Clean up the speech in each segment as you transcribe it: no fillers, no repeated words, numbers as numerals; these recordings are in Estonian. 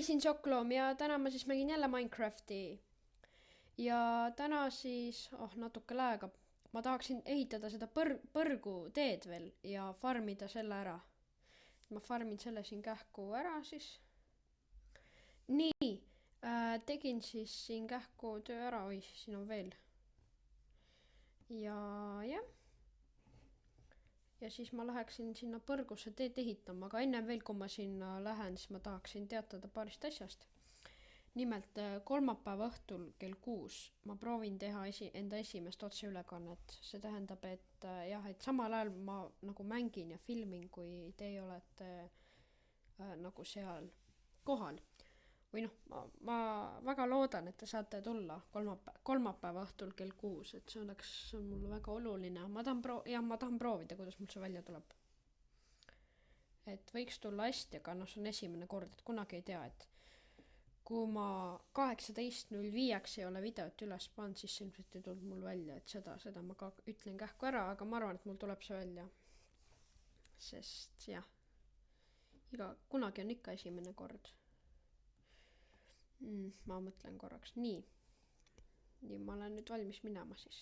siin Sokloom ja täna ma siis mängin jälle Minecrafti. Ja täna siis, natuke aega, ma tahaksin ehitada seda põrgu teed veel ja farmida selle ära. Ma farmin selle siin kähku ära siis. Nii, tegin siis siin kähku töö ära, oi, siin on veel. Ja jah. Ja siis ma läheksin sinna põrgusse teed ehitama, aga enne veel, kui ma sinna lähen, siis ma tahaksin teatada paarist asjast. Nimelt kolmapäeva õhtul kell 6 ma proovin teha enda esimest otseülekannet. See tähendab, et et samal ajal ma nagu mängin ja filmin, kui teie olete nagu seal kohal. Või ma väga loodan, et te saate tulla kolmapäeva õhtul kell 6, et see on mulle väga oluline. Ma tahan proovida, kuidas mul see välja tuleb. Et võiks tulla hästi, aga see on esimene kord, et kunagi ei tea, et kui ma 18.05 ei ole videot üles pannud, siis ilmselt ei tulnud mul välja, et seda ma ka ütlen kähku ära, aga ma arvan, et mul tuleb see välja. Sest jah, kunagi on ikka esimene kord. Ma mõtlen korraks. Nii, ma olen nüüd valmis minema siis.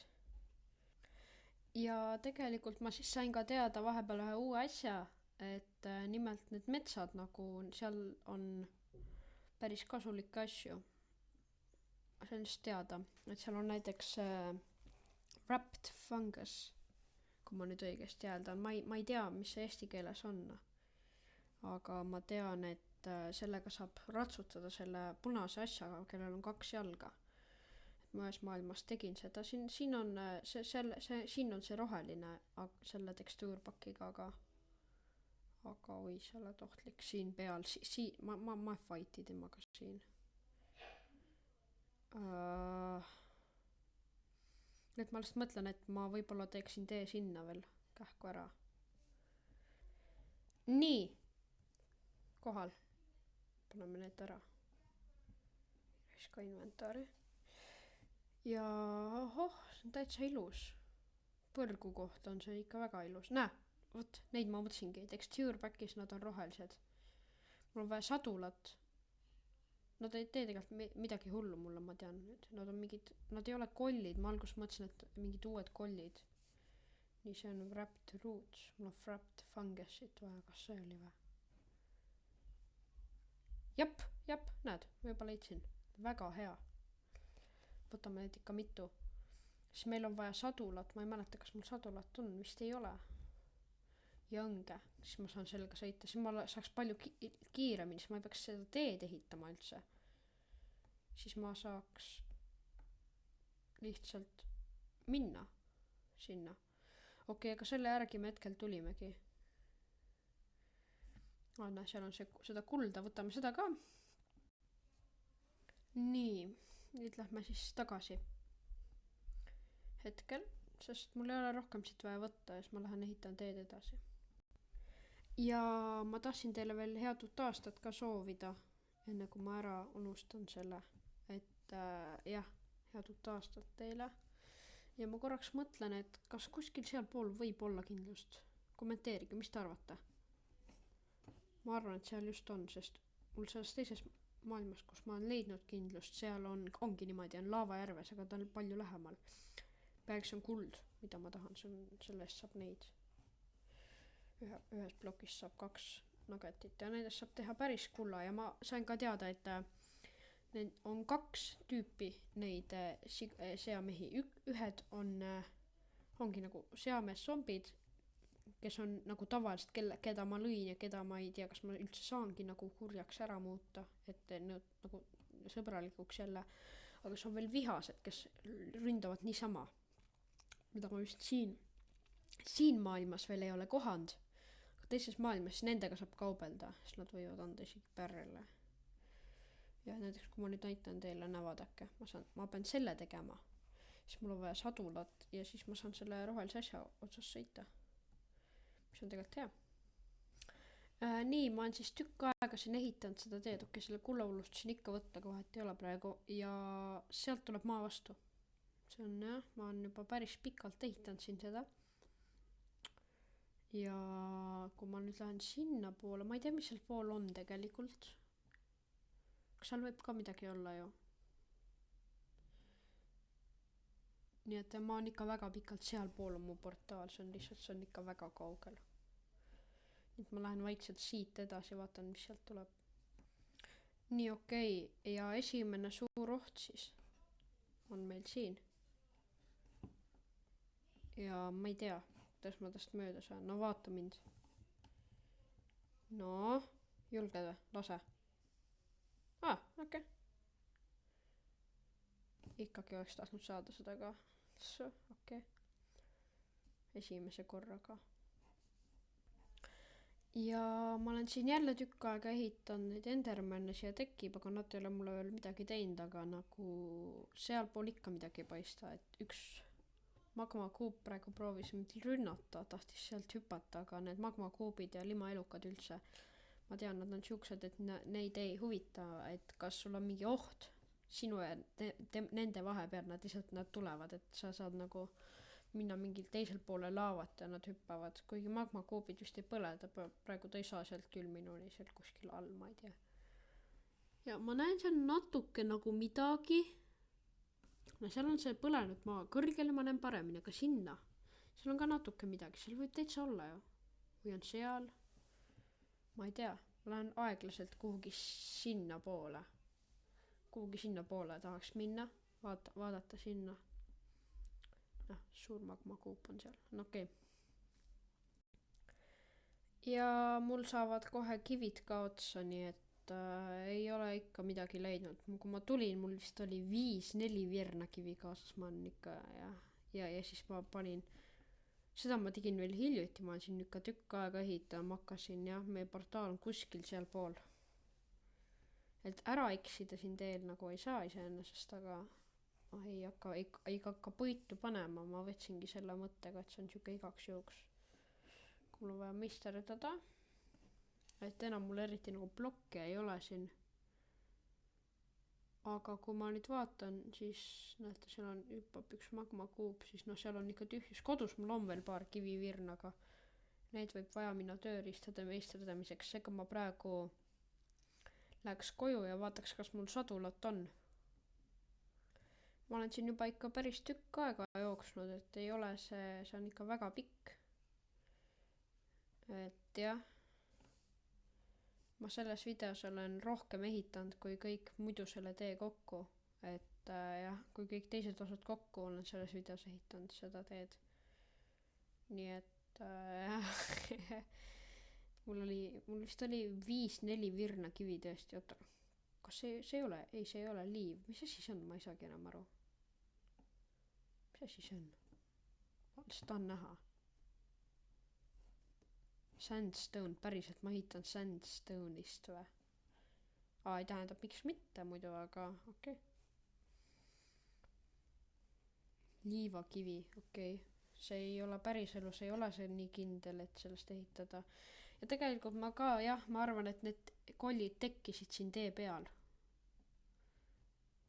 Ja tegelikult ma siis sain ka teada vahepeal ühe uue asja, et nimelt need metsad nagu seal on päris kasulikke asju. Sain just teada, et seal on näiteks wrapped fungus, kui ma nüüd õigesti hääldan. Ma ei tea, mis see eesti keeles on, aga ma tean, et sellega saab ratsutada selle punase asjaga, kellel on 2 jalga. Et ma ühes maailmas tegin seda. Siin on see roheline selle tekstuurpakiga, aga oi, sa oled ohtlik siin peal. Ma fighti temaga siin. Et ma lihtsalt mõtlen, et ma võib-olla teeksin tee sinna veel kähku ära. Nii, kohal. Paneme need ära. Siis ka inventaari. Ja see on täitsa ilus. Põrgu koht on see ikka väga ilus. Näe, võt, neid ma mõtlesingi. Texture packis nad on rohelised. Mul on vaja sadulat. Nad ei tee tegelikult midagi hullu mulle, ma tean. Nad ei ole kollid. Ma alguses mõtlesin, et mingid uued kollid. Nii, see on wrapped roots. Mul on wrapped fungusit vaja. Kas see oli või? Jap, näed, ma juba leidsin. Väga hea. Võtame need ikka mitu. Siis meil on vaja sadulat. Ma ei mäleta, kas mul sadulat on. Vist ei ole. Ja õnge. Siis ma saan sellega sõita. Siis ma saaks palju kiiremini. Siis ma ei peaks seda teed ehitama üldse. Siis ma saaks lihtsalt minna sinna. Okei, aga selle järgi me hetkel tulimegi. Seal on seda kulda, võtame seda ka. Nii, nüüd lähme siis tagasi hetkel, sest mul ei ole rohkem siit vaja võtta ja siis ma lähen ehitan teed edasi. Ja ma tahtsin teile veel head uut aastat ka soovida, enne kui ma ära unustan selle, et head uut aastat teile. Ja ma korraks mõtlen, et kas kuskil seal pool võib olla kindlust. Kommenteerige, mis te arvate? Ma arvan, et seal just on, sest mul selles teises maailmas, kus ma olen leidnud kindlust, seal ongi niimoodi, on laavajärves, aga ta on palju lähemal. Peaaegu on kuld, mida ma tahan, sellest saab neid. Ühes plokis saab 2 nagetit ja nendest saab teha päris kulla ja ma sain ka teada, et on 2 tüüpi neid seamehi. Ühed ongi nagu seamees zombid, kes on nagu tavaliselt, keda ma lõin ja keda ma ei tea, kas ma üldse saangi nagu kurjaks ära muuta, et nagu sõbralikuks jälle, aga see on veel vihased, kes ründavad niisama, mida ma just siin maailmas veel ei ole kohanud, aga teises maailmas nendega saab kaubelda, sest nad võivad anda isegi pärrele. Ja näiteks, kui ma nüüd näitan teile, vaadake, ma pean selle tegema, siis mul on vaja sadulat ja siis ma saan selle rohelise asja otsas sõita. Mis on tegelikult hea. Nii, ma olen siis tükk aega siin ehitanud seda teed, selle kullahullust siin ikka võtta, kui vahet ei ole praegu ja sealt tuleb maa vastu. See on ma olen juba päris pikalt ehitanud siin seda. Ja kui ma nüüd lähen sinna poole, ma ei tea, mis seal pool on tegelikult. Aga seal võib ka midagi olla ju. Nii et ma on ikka väga pikalt sealpool on mu portaal, see on ikka väga kaugel. Nüüd ma lähen vaikselt siit edasi, vaatan, mis sealt tuleb. Nii okei, ja esimene suur oht siis on meil siin. Ja ma ei tea, kuidas ma tast mööda saan. No vaata mind. No, julged või? Lase. Okei. Ikkagi oleks tahtnud saada seda ka. Okei. Esimese korraga. Ja ma olen siin jälle tükk aega ehitanud neid Enderman'e siia tekib, aga nad ei ole mulle veel midagi teinud, aga nagu sealpool ikka midagi ei paista, et üks magmakuup praegu proovis mind rünnata, tahtis sealt hüpata, aga need magmakuubid ja limaelukad üldse, ma tean, nad on siuksed, et neid ei huvita, et kas sul on mingi oht sinu ja nende vahepeal, nad tulevad, et sa saad nagu minna mingil teisel poole laavat ja nad hüppavad, kuigi magmakuubid just ei põle, ta praegu ta ei saa sealt küll minuni, seal kuskil all, ma ei tea. Ja ma näen seal natuke nagu midagi. No seal on see põlenud maa, kõrgele ma näen paremini, aga sinna. Seal on ka natuke midagi, seal võib täitsa olla ju. Või on seal. Ma ei tea, ma lähen aeglaselt kuhugi sinna poole. Tahaks minna, vaadata sinna. Suur magmakuup on seal, no okei. Ja mul saavad kohe kivid ka otsa, nii et ei ole ikka midagi leidnud. Kui ma tulin, mul vist oli 4 virnakivi kaasas, ma olen ikka ja siis ma panin, seda ma tegin veel hiljuti, ma olen siin ikka tükk aega ehitama hakkasin ja meie portaal on kuskil seal pool. Et ära eksida siin teel nagu ei saa iseenesest, aga ei hakka põitu panema, ma võtsingi selle mõttega, et see on siuke igaks juhuks. Kui mul on vaja meisterdada, et enam mul eriti nagu blokke ei ole siin. Aga kui ma nüüd vaatan, siis näete, seal on hüppab üks magmakuub, siis seal on ikka tühjus. Kodus mul on veel paar kivivirn, aga neid võib vaja minna tööriistade meisterdamiseks. Seega ma praegu läheks koju ja vaataks, kas mul sadulat on. Ma olen siin juba ikka päris tükk aega jooksnud, et ei ole see on ikka väga pikk. Et jah, ma selles videos olen rohkem ehitanud kui kõik muidu selle tee kokku. Et jah, kui kõik teised osad kokku olen selles videos ehitanud seda teed. Nii et jah, mul vist oli 5-4 virna kivi tõesti. Oota, kas see ei ole? Ei, see ei ole liiv. Mis asi see on? Ma ei saagi enam aru. Mis asi see on? Seda on näha. Sandstone, päriselt ma ehitan sandstone'ist või? Ei tähendab, miks mitte muidu, aga okei. Liivakivi, okei. See ei ole päriselus, ei ole see nii kindel, et sellest ehitada. Ja tegelikult ma ka, jah, ma arvan, et need kollid tekkisid siin tee peal.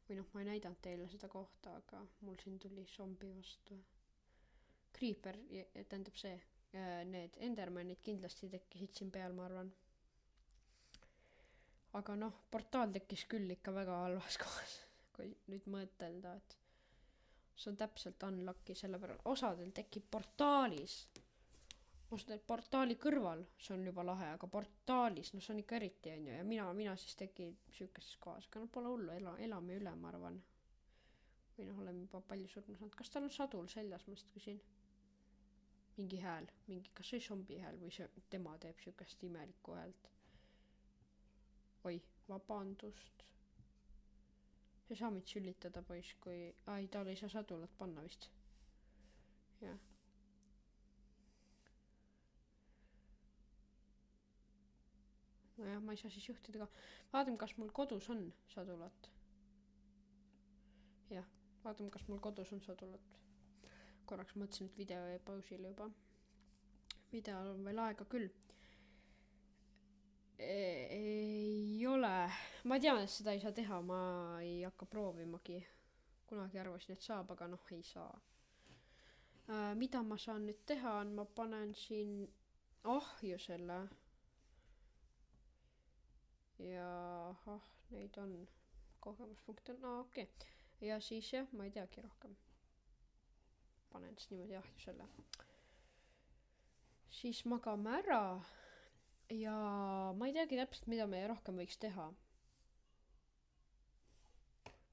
Või ma ei näidanud teile seda kohta, aga mul siin tuli zombi vastu. Creeper, tähendab see. Need Endermanid kindlasti tekkisid siin peal, ma arvan. Aga portaal tekkis küll ikka väga halvas kohas, kui nüüd mõtelda, et see on täpselt unlucky, sellepärast osadel tekib portaalis. Osadel portaali kõrval, see on juba lahe, aga portaalis, see on ikka eriti on ju, ja mina siis tegin süükeses kohas, aga pole hullu, elame üle, ma arvan. Või oleme juba palju surma saanud. Kas tal on sadul seljas, ma just küsin? Mingi hääl, kas see zombi hääl või see tema teeb sükest imelikku häält. Oi, vabandust. See saa mind sülitada poiss, kui tal ei saa sadulat panna vist. Jah. Nojah, ma ei saa siis juhtida ka. Vaatame, kas mul kodus on sadulat. Jah, vaatame, kas mul kodus on sadulat. Korraks mõtlesin, et video jäi pausile juba. Videol on veel aega küll. Ei ole. Ma tean, et seda ei saa teha. Ma ei hakka proovimagi. Kunagi arvasin, et saab, aga ei saa. Mida ma saan nüüd teha on, ma panen siin ahju selle. Ja neid on, kogemuspunkte on, okei. Ja siis jah, ma ei teagi rohkem. Panen siis niimoodi ahju selle. Siis magame ära ja ma ei teagi täpselt, mida me rohkem võiks teha.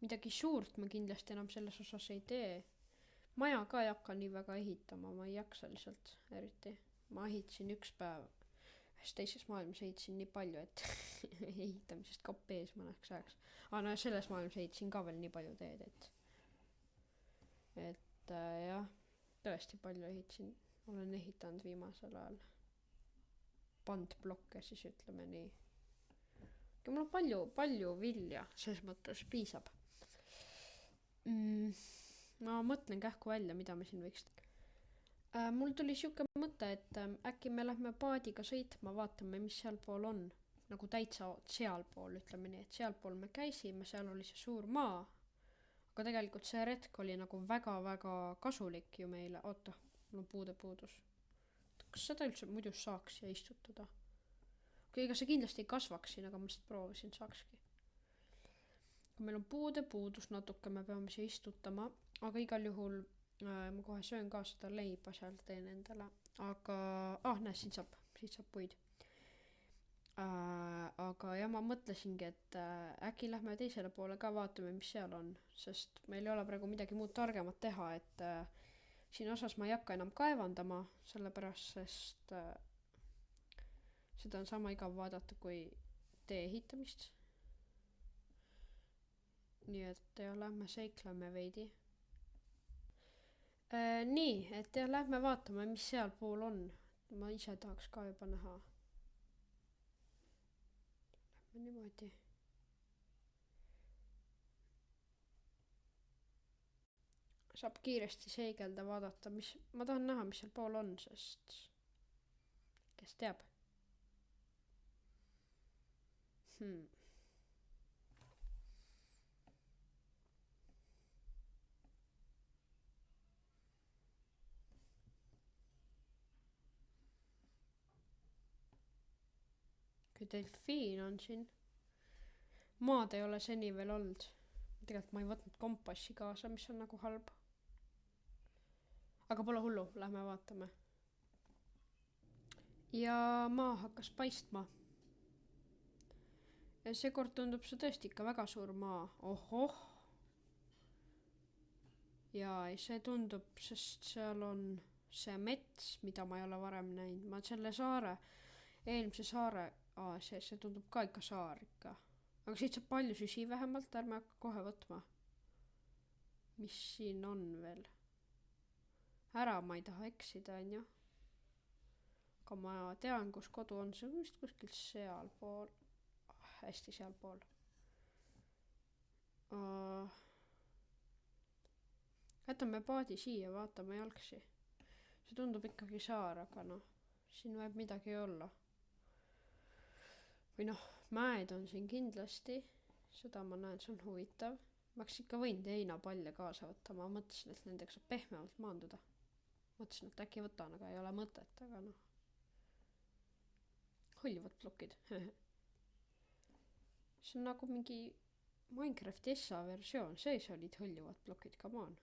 Midagi suurt ma kindlasti enam selles osas ei tee. Maja ka ei hakka nii väga ehitama, ma ei jaksa lihtsalt eriti. Ma ehitasin üks päev, ühes teises maailmas ehitasin nii palju, et ehitamisest kapp ees mõneks ajaks. Aga no selles maailmas ehitasin ka veel nii palju teed, et jah, tõesti palju ehitasin. Olen ehitanud viimasel ajal pandblokke, siis ütleme nii. Ja mul on palju vilja, selles mõttes piisab. Ma mõtlen kähku välja, mida me siin võiks. Mul tuli siuke mõte, et äkki me lähme paadiga sõitma, vaatame, mis sealpool on. Nagu täitsa sealpool, ütleme nii, et sealpool me käisime, seal oli see suur maa. Aga tegelikult see retk oli nagu väga-väga kasulik ju meile. Oota, mul on puudepuudus. Kas seda üldse muidu saaks ja istutada? Okei, ega see kindlasti ei kasvaks siin, aga ma lihtsalt proovisin, saakski. Kui meil on puudepuudus natuke, me peame siia istutama, aga igal juhul ma kohe söön ka seda leiba seal, teen endale. Aga, näe, siin saab puid. Aga ja ma mõtlesingi, et äkki lähme teisele poole ka vaatame, mis seal on, sest meil ei ole praegu midagi muud targemat teha, et siin osas ma ei hakka enam kaevandama, sellepärast, sest seda on sama igav vaadata kui tee ehitamist. Nii et ja lähme seikleme veidi. Nii, et ja lähme vaatame, mis seal pool on. Ma ise tahaks ka juba näha. Lähme niimoodi. Saab kiiresti seigelda, vaadata, ma tahan näha, mis seal pool on, sest kes teab. Kui delfiin on siin. Maad ei ole seni veel olnud. Tegelikult ma ei võtnud kompassi kaasa, mis on nagu halb. Aga pole hullu, lähme vaatame. Ja maa hakkas paistma. Ja seekord tundub see tõesti ikka väga suur maa. Ohoh. Ja see tundub, sest seal on see mets, mida ma ei ole varem näinud. Ma selle saare, eelmise saare, see tundub ka ikka saar ikka. Aga siit saab palju süsi vähemalt, ärme hakka kohe võtma. Mis siin on veel? Ära ma ei taha eksida, on ju. Aga ma tean, kus kodu on, see on vist kuskil seal pool. Hästi seal pool. Jätame paadi siia, vaatame jalgsi. See tundub ikkagi saar, aga noh, siin võib midagi olla. Või noh, mäed on siin kindlasti. Seda ma näen, see on huvitav. Ma ikka võin heinapalle kaasa võtta, ma mõtlesin, et nendega saab pehmemalt maanduda. Mõtlesin, et äkki võtan, aga ei ole mõtet, aga noh. Hõljuvad plokid. See on nagu mingi Minecrafti SA versioon, sees olid hõljuvad plokid, come on.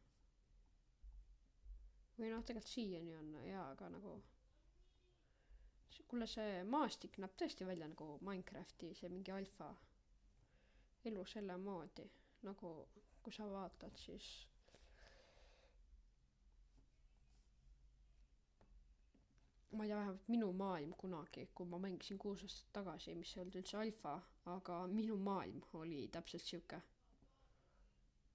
Või noh, tegelikult siiani on, jaa, aga nagu kuule, see maastik näeb tõesti välja nagu Minecrafti, see mingi alfa elu selle moodi, nagu kui sa vaatad, siis ma ei tea, vähemalt minu maailm kunagi, kui ma mängisin 6 aastat tagasi, mis ei olnud üldse alfa, aga minu maailm oli täpselt siuke.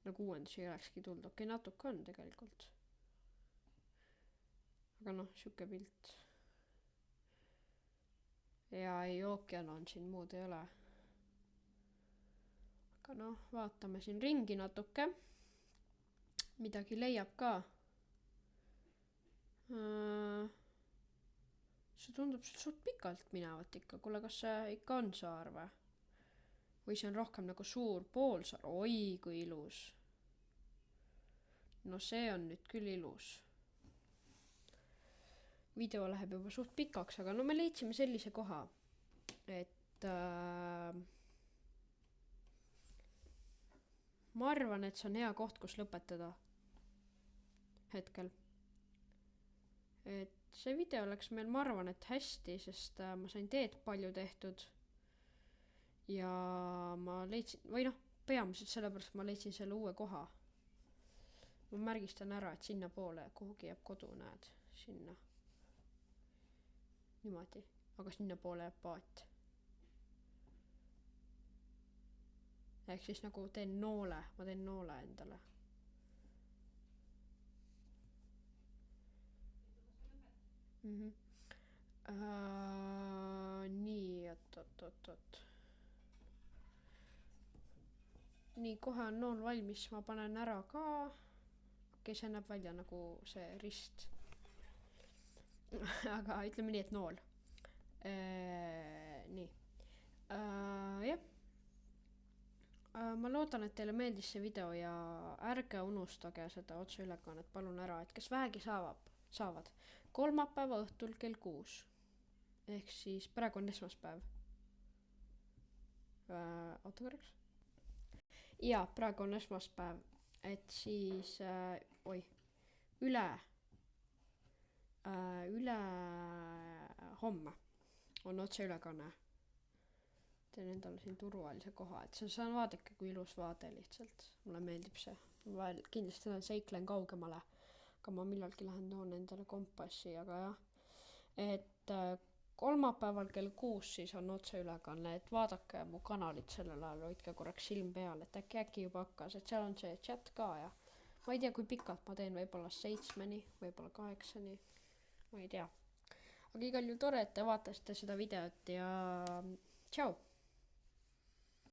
Nagu uuendusi ei olekski tulnud, okei, natuke on tegelikult. Aga noh, siuke pilt. Ja ei, ookean on siin, muud ei ole. Aga noh, vaatame siin ringi natuke. Midagi leiab ka. See tundub suht pikalt minevat ikka. Kuule, kas see ikka on saar või? Või see on rohkem nagu suur poolsaar? Oi, kui ilus. No see on nüüd küll ilus. Video läheb juba suht pikaks, aga no me leidsime sellise koha, et ma arvan, et see on hea koht, kus lõpetada hetkel. Et see video läks meil, ma arvan, et hästi, sest ma sain teed palju tehtud ja ma leidsin, või noh, peamiselt sellepärast ma leidsin selle uue koha. Ma märgistan ära, et sinna poole kuhugi jääb kodu, näed, sinna. Niimoodi, aga sinna poole jääb paat. Ehk siis nagu teen noole, ma teen noole endale. Nii, oot. Nii, kohe on nool valmis, ma panen ära ka. Okei, see näeb välja nagu see rist. Aga ütleme nii, et nool. Nii. Jah. Ma loodan, et teile meeldis see video ja ärge unustage seda otseülekannet palun ära, et kes vähegi saavad. Kolmapäeva õhtul kell 6. Ehk siis praegu on esmaspäev. Oota korraks. Jaa, praegu on esmaspäev. Et siis, üle homme on otseülekanne. Teen endale siin turvalise koha, et saan vaadake, kui ilus vaade lihtsalt. Mulle meeldib see. Ma kindlasti seiklen kaugemale, aga ma millalgi lähen toon endale kompassi, aga jah. Et kolmapäeval kell 6 siis on otseülekanne, et vaadake mu kanalit sellel ajal, hoidke korraks silm peal, et äkki juba hakkas, et seal on see chat ka ja ma ei tea, kui pikalt ma teen, võib-olla 7-ni, võib-olla 8-ni, ma ei tea. Aga igal juhul tore, et te vaatasite seda videot ja tšau!